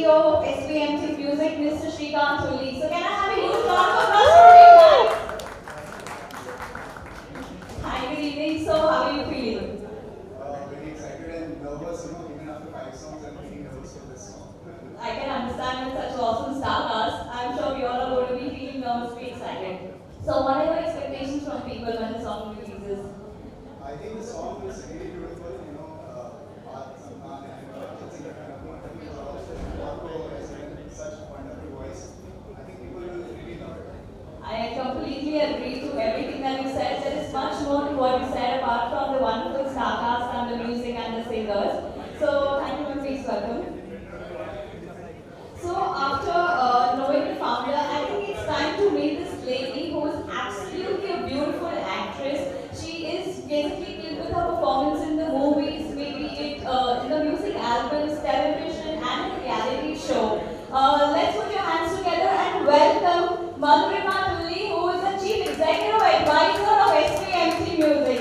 CEO of SVMT Music, Mr. Srikanth Tulli. So can I have a huge round of applause for him, guys? Hi, good evening. So how are you feeling? Very excited and nervous, even after 5 songs, I'm feeling nervous for this song. I can understand with such awesome star cast. I'm sure we all are going to be feeling nervously excited. So what are your expectations from people when the song releases? I think the song is really beautiful, Parth Sampan and Jessica Kanapur is also Marco has written such a wonderful voice. I think people will really love it. I completely agree to everything that you said. There is much more to what you said apart from the wonderful star cast and the music and the singers. So thank you and please welcome. So after knowing the founder, I think it's time to meet this lady who is absolutely a beautiful actress. She is basically killed with her performance in the movies, maybe it in the music albums, television, and a reality show. Let's put your hands together and welcome Madhurima Tulli, who is the Chief Executive Advisor of SVMT Music.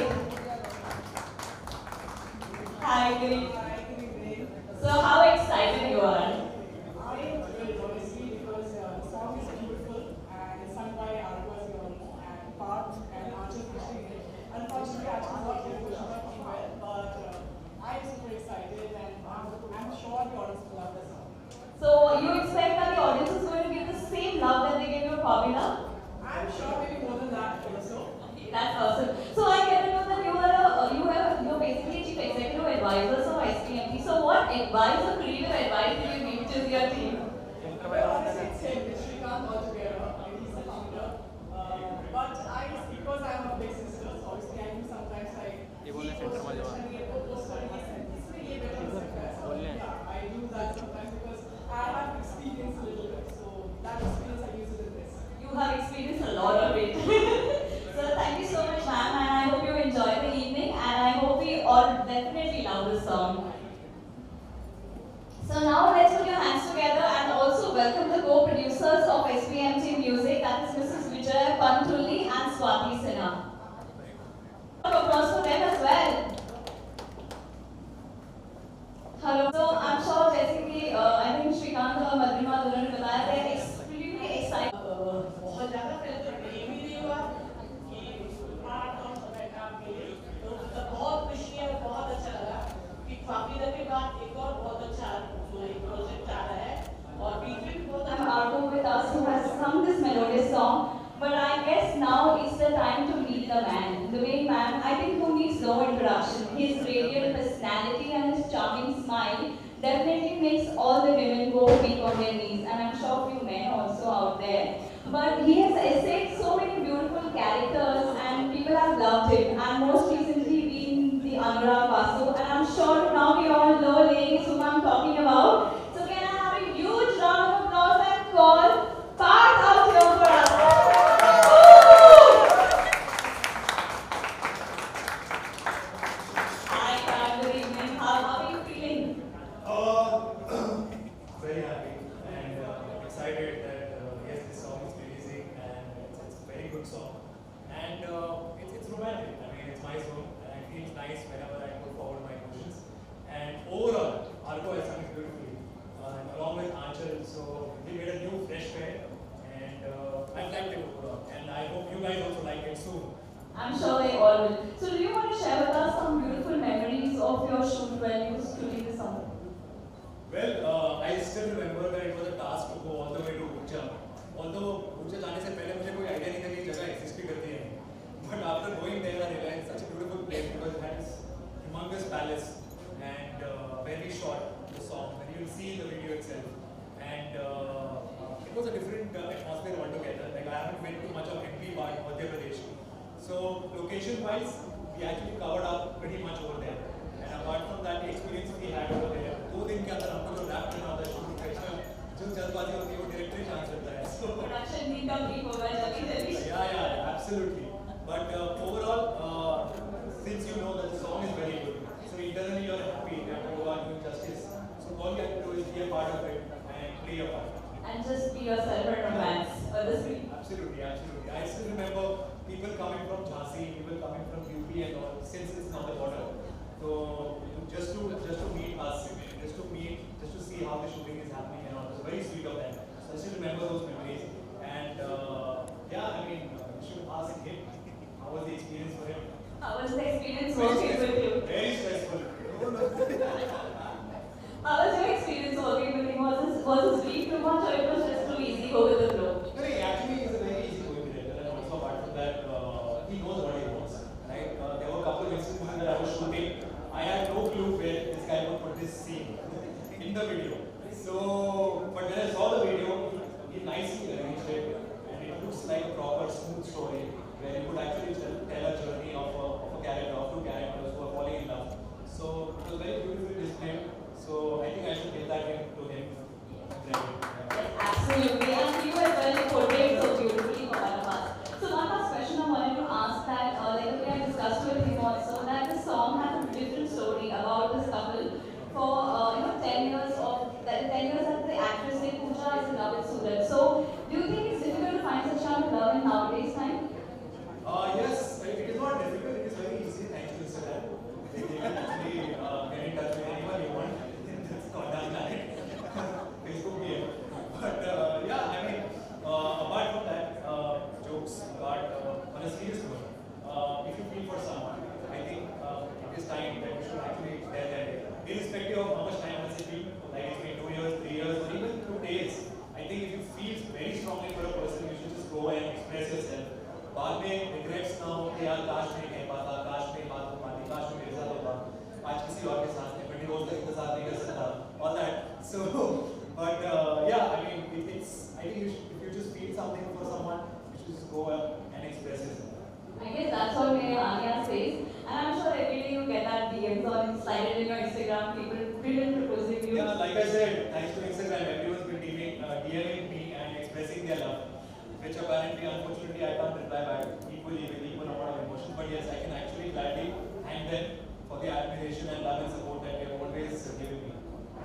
Hi, good evening. So how excited you are? I am thrilled, honestly, because the song is beautiful and it's sung by Argos and Parth and Anshul Krishnan. Unfortunately, Anshul is not here, she's not feeling well, but I'm super excited and I'm sure the audience will love the song. So you expect that the audience is going to give the same love that they gave you Pavina? I'm sure maybe more than that also. That's awesome. So I get to know that you're basically chief executive advisor of SPMT. So what advice or creative advice do you give to your team? Well, honestly, it's him, it's Srikanth altogether. He's the founder. But because I'm a big sister, so obviously I do sometimes like he posts and he posts and he said, this will be better success. So yeah, I do that sometimes because I have experience a little bit. So that experience I use it in this. You have experienced a lot of it. So thank you so much, ma'am, and I hope you enjoy the evening, and I hope we all definitely love the song. So now let's put your hands together and also welcome the co-producers of SPMT Music, that is Mrs. Vijaya Pantulli and Swati Sinha. Applause for them as well. Hello. So I'm sure Jessica, I think Srikanth और मधुरिमा दोनों ने बताया they're extremely excited. बहुत ज़्यादा पहले तो dream ही नहीं हुआ कि पार्ट ऑफ समय काम मिले तो बहुत खुशी है और बहुत अच्छा लगा कि काफी दिन के बाद एक और बहुत अच्छा जो एक प्रोजेक्ट आ रहा है और बीच में भी बहुत I'm Argo with us who has sung this melodious song. But I guess now is the time to meet the man. The main man, I think, who needs no introduction. His radiant personality and his charming smile definitely makes all the women go weak on their knees. And I'm sure few men also out there. But he has essayed so many beautiful characters and people have loved him. And most recently been the Anurag Basu. And I'm sure now we all know ladies whom I'm talking about. So can I have a huge round of applause and call Parth out here for us. Hi, Parth. Good evening. How are you feeling? Very happy and excited that yes, this song is releasing and it's a very good song and it's romantic. I mean, it's my song and I feel nice whenever I put forward my emotions. And overall, Argo has sung it beautifully along with Anchal. So we made a new fresh pair and I liked it overall. And I hope you guys also like it soon. I'm sure they all will. So do you want to share with us some beautiful memories of your shoot when you used to lead the song? Well, I still remember that it was a task to go all the way to Urja. Although Urja जाने से पहले मुझे कोई idea नहीं था कि ये जगह exist भी करती है. But after going there, I realized it's such a beautiful place because it has this humongous palace and where we shot the song, and you will see in the video itself. And it was a different atmosphere altogether. Like I haven't been to much of MP part, Madhya Pradesh. So location-wise, we actually covered up pretty much over there. And apart from that, the experience we had over there, 2 दिन के अंदर हमको जो rap करना होता है shoot professional जो जल्दबाजी होती है वो डायरेक्टर ही जान सकता है. So Production need complete होगा जल्दी. yeah, absolutely. But overall, since you know that the song is very good, so internally you're happy that you are doing justice. So all you have to do is be a part of it and play your part. And just be yourself and romance for the screen. Absolutely. I still remember people coming from Jhansi, people coming from UP and all, since it's not the border. So just to meet us, just to see how the shooting is happening and all experience working with you? Very stressful. How was your experience working with him? Was his beat too much or it was just too easy, go with the flow? No, he actually is a very easy going director, and also apart from that, he knows what he wants. Right? There were a couple of instances that I was shooting. I had no clue where this guy would put this scene in the video. So, but when I saw the video, he nicely arranged it, and it looks like a proper smooth story where you could actually tell a journey of a character, of two characters who are falling in love. So it was very beautifully displayed. So I think I should give that to him. Yes, absolutely. And you as well portrayed so beautifully for one of us. So one last question I wanted to ask that, like we have discussed with him also, that the song has a different story about this couple for 10 years of 10 years that the actress like Pooja is in love with Suraj. So do you think it's difficult to find such kind of love in nowadays time? Yes, it is not difficult, it is very easy thanks to Instagram. You can actually get in touch with anyone you want. That's not done like Facebook PM. But yeah, I mean, apart from that, jokes apart, on a serious note, if you feel for someone, I think it is time that you should actually tell them, irrespective of how much time has it been, like it's been 2 years, 3 years, or even 2 days. I think if you feel very strongly for a person, you should just go and express yourself. बाद में regrets ना हो कि यार काश नहीं कह पाता, काश नहीं बात हो पाती, काश मैं मेरे साथ होता, आज किसी और के साथ नहीं, but रोज तक इंतजार नहीं कर सकता, all that. So, but yeah, I mean, I think if you just feel something for someone, you should just go up and express yourself. I guess that's what Anya says. And I'm sure every day you get that DMs or slide it in your Instagram, people proposing you. Yeah, like I said, thanks to Instagram, everyone's been DMing me and expressing their love, which apparently, unfortunately, I can't reply back equally with equal amount of emotion. But yes, I can actually gladly thank them for the admiration and love and support that they have always given me.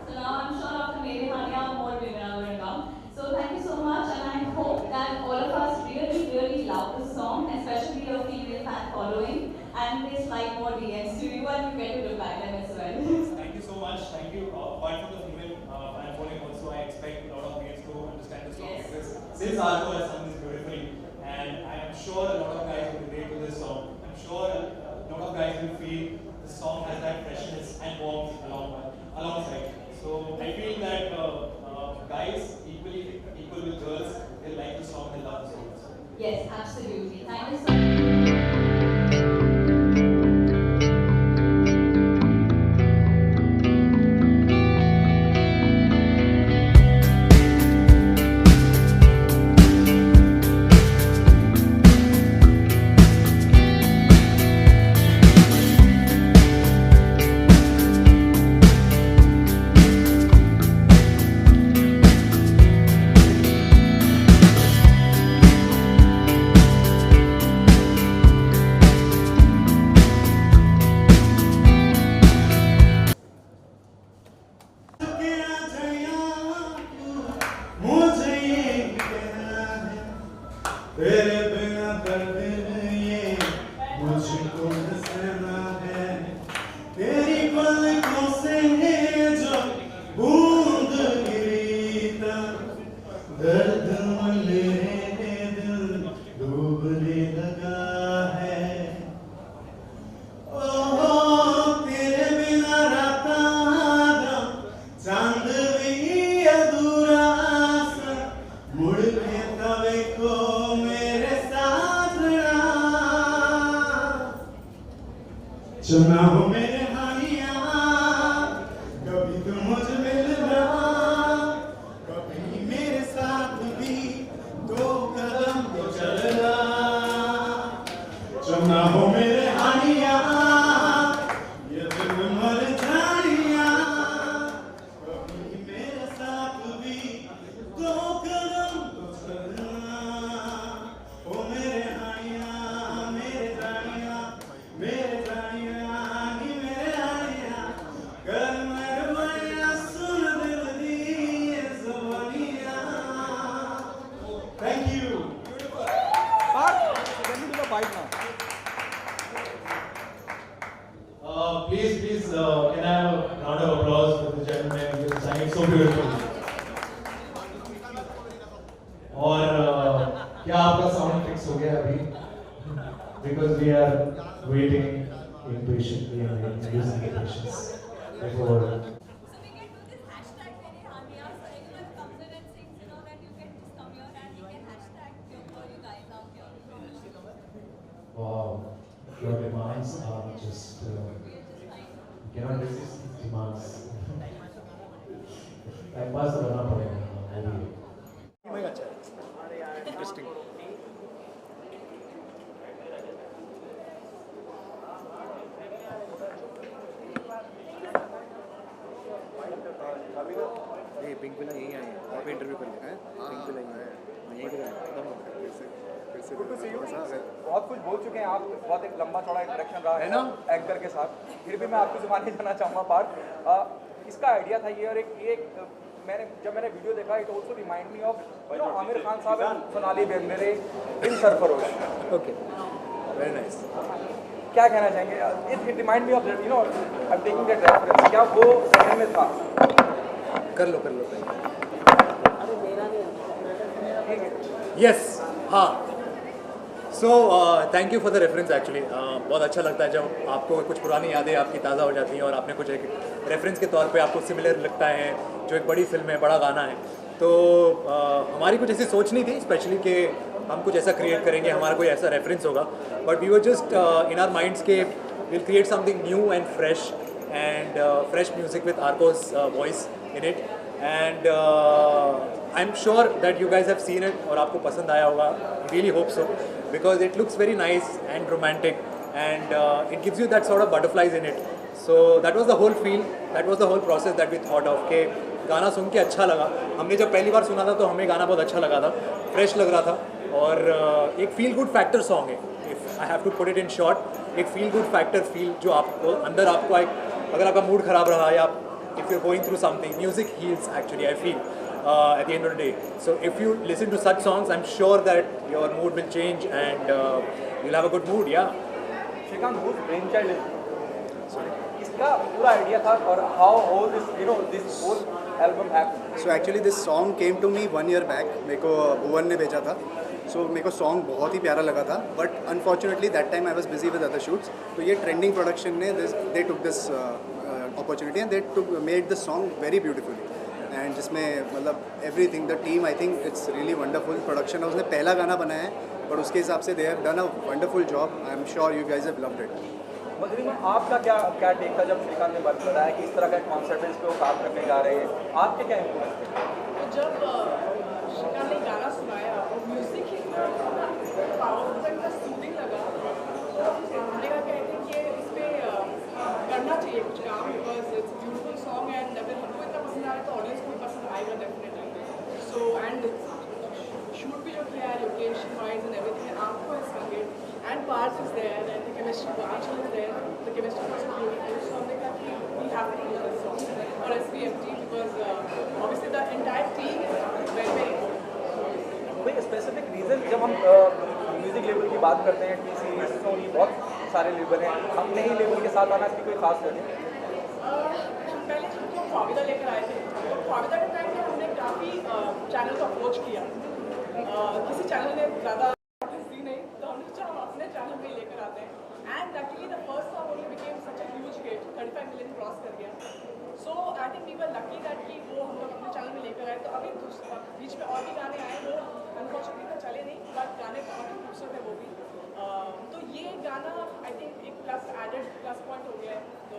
So now I'm sure after Mere Hania, more women are going to come. So thank you so much, and I hope that all of us really love this song, especially your female fan following, and they slide more DMs to you and you get to look at them as well. Thank you so much. Thank you. Apart from the female fan following, also I expect a lot of males to understand the song Yes. because since Argo has sung this beautifully, and I am sure a lot of guys will relate to this song. I'm sure a lot of guys will feel the song has that freshness and warmth alongside. So I feel that guys equal with girls, they like the song and they love the song. Yes, absolutely. Thank you so much. तेरे बिना दर्द ये मुझको हंसना है तेरी पलकों से जो बूंद गिरी तब दर्द में दिल डूबने लगा है ओ तेरे बिना राता चांद भी अधूरा सा मुड़ के तवे को चुना हो मेरे हानिया कभी तुम मुझे मिलना कभी मेरे साथ भी दो कदम तो चलना चुना हो मेरे हानिया ये दिल मर जानिया कभी मेरे साथ भी दो कदम तो चलना ओ मेरे हानिया मेरे जानिया मेरे Thank you. Please, can I have a round of applause for the gentleman who sang it so beautifully? और क्या आपका साउंड फिक्स हो गया अभी? Because we are waiting impatiently and losing the patience. Therefore, So we can do this hashtag very Hania. So anyone comes in and sings, that you can just come here and we can hashtag for you guys out here. wow, your demands are just, cannot resist these demands. Time pass तो करना पड़ेगा movie मैं अच्छा है interesting ये pink villa यहीं आए हैं आप इंटरव्यू कर लेना है पिंक विला यहीं पर बहुत कुछ बोल चुके हैं आप, बहुत एक लंबा चौड़ा इंटरेक्शन रहा है ना? एंकर के साथ, फिर भी मैं आपकी जुबान नहीं जाना चाहूँगा पार्ट। इसका आइडिया था ये, और जब मैंने वीडियो देखा, it also remind me of Aamir Khan साहब and Sonali Bendre in Sarfarosh. Okay very nice क्या कहना चाहेंगे? It remind me of I am taking that reference, क्या वो जहन में था? कर लो यस हाँ so thank you for the reference actually बहुत अच्छा लगता है जब आपको कुछ पुरानी यादें आपकी ताज़ा हो जाती हैं और आपने कुछ एक रेफरेंस के तौर पे आपको सिमिलर लगता है जो एक बड़ी फिल्म है, बड़ा गाना है। तो हमारी कुछ ऐसी सोच नहीं थी स्पेशली कि हम कुछ ऐसा क्रिएट करेंगे, हमारा कोई ऐसा रेफरेंस होगा, but we were just in our minds के will create something new and fresh music with Arko's voice in it and I am sure that you guys have seen it और आपको पसंद आया होगा, really hope so, because it looks very nice and romantic and it gives you that sort of butterflies in it. So that was the whole feel, that was the whole process that we thought of कि गाना सुन के अच्छा लगा। हमने जब पहली बार सुना था तो हमें गाना बहुत अच्छा लगा था, फ्रेश लग रहा था और एक फील गुड फैक्टर सॉन्ग है। If I have to put it in short, एक फील गुड फैक्टर फील जो आपको अंदर आपको अगर आपका मूड ख़राब रहा या if you're going through something, music heals actually, I feel. At the end of the day. So if you listen to such songs, I'm sure that your mood will change and you'll have a good mood, yeah. Shrikant, whose brainchild is इसका पूरा idea था और how all this this whole album happened? So actually this song came to me 1 year back. मेरे को भुवन ने भेजा था। So मेरे को सॉन्ग बहुत ही प्यारा लगा था, but unfortunately that time I was busy with other shoots. तो ये ट्रेंडिंग प्रोडक्शन ने they took this opportunity and they made the song very beautifully. And जिसमें मतलब everything the team I think it's really wonderful production. उसने पहला गाना बनाया है और उसके हिसाब से they have done a wonderful job. I am sure you guys have loved it. Madhurima, आपका क्या टेक था जब श्रीकांत ने बताया कि इस तरह का कॉन्सेप्ट है, इस पर वो काम करने जा रहे हैं, आपके क्या इम्प्रेस थे? तो जब श्रीकांत ने गाना सुनाया और म्यूजिक ही पावरफुल का सूदिंग लगा, तो हमने कहा कि इस पर करना चाहिए कुछ काम, because it's beautiful song and अगर हमको इतना पसंद आ रहा है तो ऑडियंस को भी पसंद आएगा डेफिनेटली। सो एंड शूट भी जो किया है लोकेशन वाइज एंड एवरीथिंग, आपको is sangeet and parts is there and the chemistry Anchal is there, the chemistry was beautiful. So हमने कहा कि we have to do this song और SVFT because obviously the entire team is very very कोई specific reason जब हम music level की बात करते हैं, टी सीरीज, सोनी, बहुत सारे लेवल हैं, अपने ही लेवल के साथ आना इसकी कोई खास वजह? पहले हमको फाविदा लेकर आए थे, तो फाविदा के टाइम में हमने काफ़ी चैनल को अप्रोच किया, किसी चैनल ने ज़्यादा दी नहीं, तो हमने सोचा हम अपने चैनल में लेकर आते हैं। And actually the first song only became such a huge hit, 35 million cross कर गया। So I think we were lucky that कि वो हम लोग अपने चैनल में लेकर आए। तो अभी बीच में और भी गाने आए, वो अनफॉर्चुनेटली तो चले नहीं, बट गाने बहुत ही खूबसूरत है वो भी। तो ये गाना आई थिंक एक एडेड प्लस पॉइंट हो गया है, तो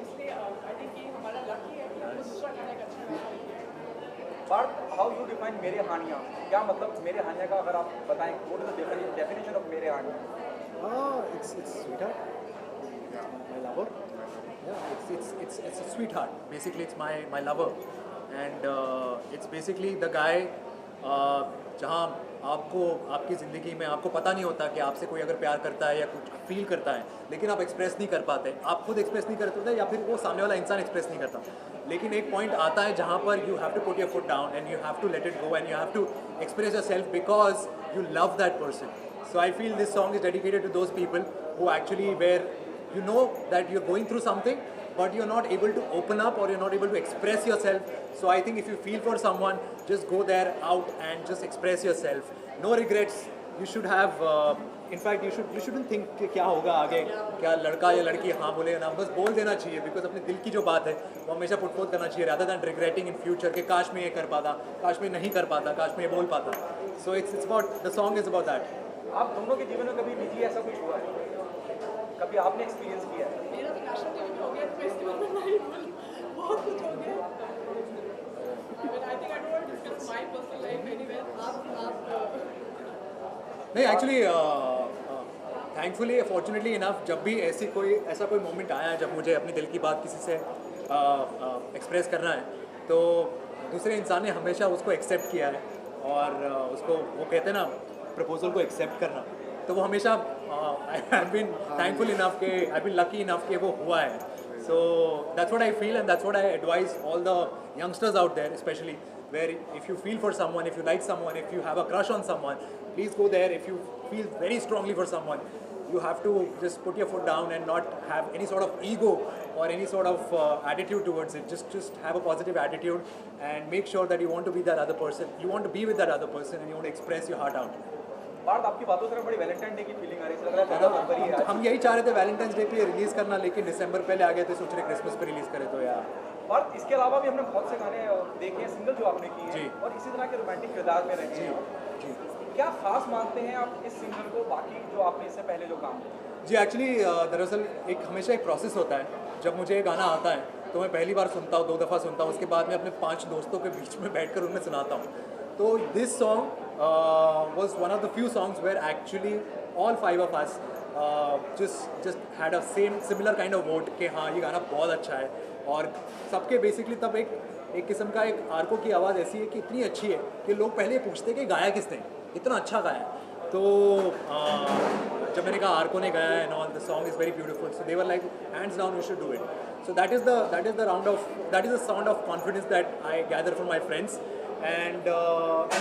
इसलिए आई थिंक ये हमारा लक ही है कि हमको दूसरा गाना एक अच्छा गाना मिल गया है। बट हाउ यू डिफाइन मेरे हानिया, क्या मतलब मेरे हानिया का अगर आप बताएं, what is the definition of मेरे हानिया? It's sweetheart. Yeah, my lover. Yeah, it's a sweetheart. Basically, it's my lover, and it's basically the guy. जहाँ आपको आपकी ज़िंदगी में आपको पता नहीं होता कि आपसे कोई अगर प्यार करता है या कुछ फील करता है, लेकिन आप एक्सप्रेस नहीं कर पाते, आप खुद एक्सप्रेस नहीं कर पाते या फिर वो सामने वाला इंसान एक्सप्रेस नहीं करता। लेकिन एक पॉइंट आता है जहाँ पर you have to put your foot down and you have to let it go and you have to express yourself because you love that person. So I feel this song is dedicated to those people who actually where you know that you're going through something but you're not able to open up or you're not able to express yourself. So I think if you feel for someone, just go there out and just express yourself. No regrets, you should have in fact you shouldn't think कि क्या होगा आगे, क्या लड़का या लड़की हाँ बोले या ना, बस बोल देना चाहिए, बिकॉज अपने दिल की जो बात है वो हमेशा पुट फोर्थ करना चाहिए, rather than regretting in future कि काश मैं ये कर पाता, काश मैं नहीं कर पाता, काश मैं ये बोल पाता. So it's about, the song is about that. आप दोनों के जीवन में कभी निजी ऐसा कुछ हुआ है, कभी आपने एक्सपीरियंस किया है? मेरा तो नेशनल टीवी में हो गया, तो मैं इसके बारे में नहीं बोलूं, बहुत कुछ हो गया. But I think I don't want to discuss my personal life anywhere. आप नहीं एक्चुअली थैंकफुली फॉर्चुनेटली इनफ जब भी ऐसा कोई मोमेंट आया है जब मुझे अपनी दिल की बात किसी से एक्सप्रेस करना है, तो दूसरे इंसान ने हमेशा उसको एक्सेप्ट किया है, और उसको वो कहते हैं ना प्रपोजल को एक्सेप्ट करना, तो वो हमेशा I have been thankful enough के, आई बीन लकी इनफ के वो हुआ है. So that's what I feel, and that's what I advise all the youngsters out there, especially where if you feel for someone, if you like someone, if you have a crush on someone, please go there. If you feel very strongly for someone, you have to just put your foot down and not have any sort of ego or any sort of attitude towards it. Just have a positive attitude and make sure that you want to be that other person. You want to be with that other person and you want to express your heart out. Partha, आपकी बातों से ना बड़ी Valentine day की feeling आ रही है, लग रहा है 14 फरवरी है आज. हम यही चाह रहे थे वैलेंटाइंस डे पे रिलीज करना, लेकिन दिसंबर पहले आ गए थे, सोच रहे क्रिसमस पे रिलीज करें. तो यार पार्थ, इसके अलावा भी हमने बहुत से गाने देखे हैं, सिंगल जो आपने किए जी. हैं, और इसी तरह के रोमांटिक किरदार में रहे हैं. जी क्या खास मानते हैं आप इस सिंगल को बाकी जो आपने इससे पहले जो काम किया? जी एक्चुअली दरअसल हमेशा एक प्रोसेस होता है. जब मुझे गाना आता है तो मैं पहली बार सुनता हूँ, 2 दफ़ा सुनता हूँ, उसके बाद में अपने 5 दोस्तों के बीच में बैठकर उनमें सुनाता हूँ. तो this song was one of the few songs where actually all 5 of us just had a similar kind of vote कि हाँ ये गाना बहुत अच्छा है. और सबके बेसिकली तब एक किस्म का एक आर्को की आवाज़ ऐसी है कि इतनी अच्छी है कि लोग पहले पूछते कि गाया किसने, इतना अच्छा गाया. तो जब मैंने कहा आर्को ने गाया and all, the song is very beautiful, so they were like hands down you should do it. So that is the sound of confidence that I gather from my friends. And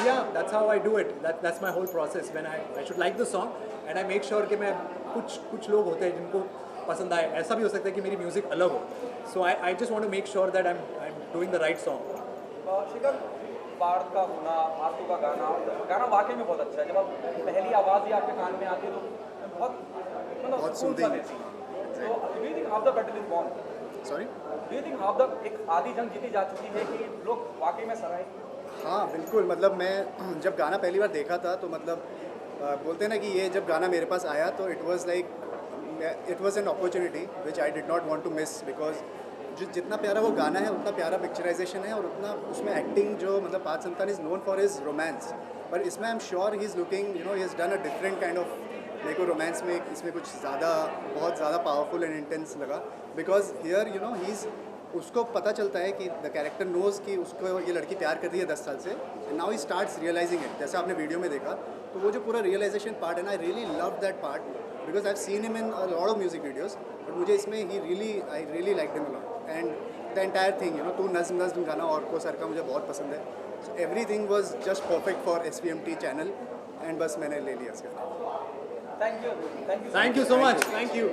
yeah, that's how I do it. That's my whole process. When I should like the song and I make sure कि मैं कुछ लोग होते हैं जिनको पसंद आए. ऐसा भी हो सकता है कि मेरी म्यूज़िक अलग हो. So I just want to make sure that I'm doing the right song. शिखर, पार्थ का होना, आरतू का गाना वाकई में बहुत अच्छा है. जब आप पहली आवाज़ ही आपके कान में आती है तो बहुत सुकून सा देती है. तो do you think half the battle is won? Sorry? Do you think half the एक आधी जंग जीती जा चुकी है कि लोग वाकई में सराहे? हाँ बिल्कुल, मतलब मैं जब गाना पहली बार देखा था तो मतलब बोलते हैं ना कि ये जब गाना मेरे पास आया तो it was an opportunity which I did not want to miss, because जितना प्यारा वो गाना है उतना प्यारा पिक्चराइजेशन है और उतना उसमें एक्टिंग जो मतलब Parth Samthaan is known for his romance, पर इसमें I am sure he is looking he has done a different kind of. मेरे को रोमांस में इसमें कुछ बहुत ज़्यादा पावरफुल एंड इंटेंस लगा, बिकॉज हियर ही इज़, उसको पता चलता है कि द कैरेक्टर नोज़ कि उसको ये लड़की प्यार कर रही है 10 साल से, and now he starts realizing it. जैसे आपने वीडियो में देखा तो वो जो पूरा रियलाइजेशन पार्ट है ना, I really love that part because I have seen him in a lot of music videos, but मुझे इसमें I really like him a lot. And the entire thing तू नज़्म गाना और को सर का मुझे बहुत पसंद है. So everything was just perfect for SVMT channel, and बस मैंने ले लिया इसका. Thank you Thank you so much. Thank you.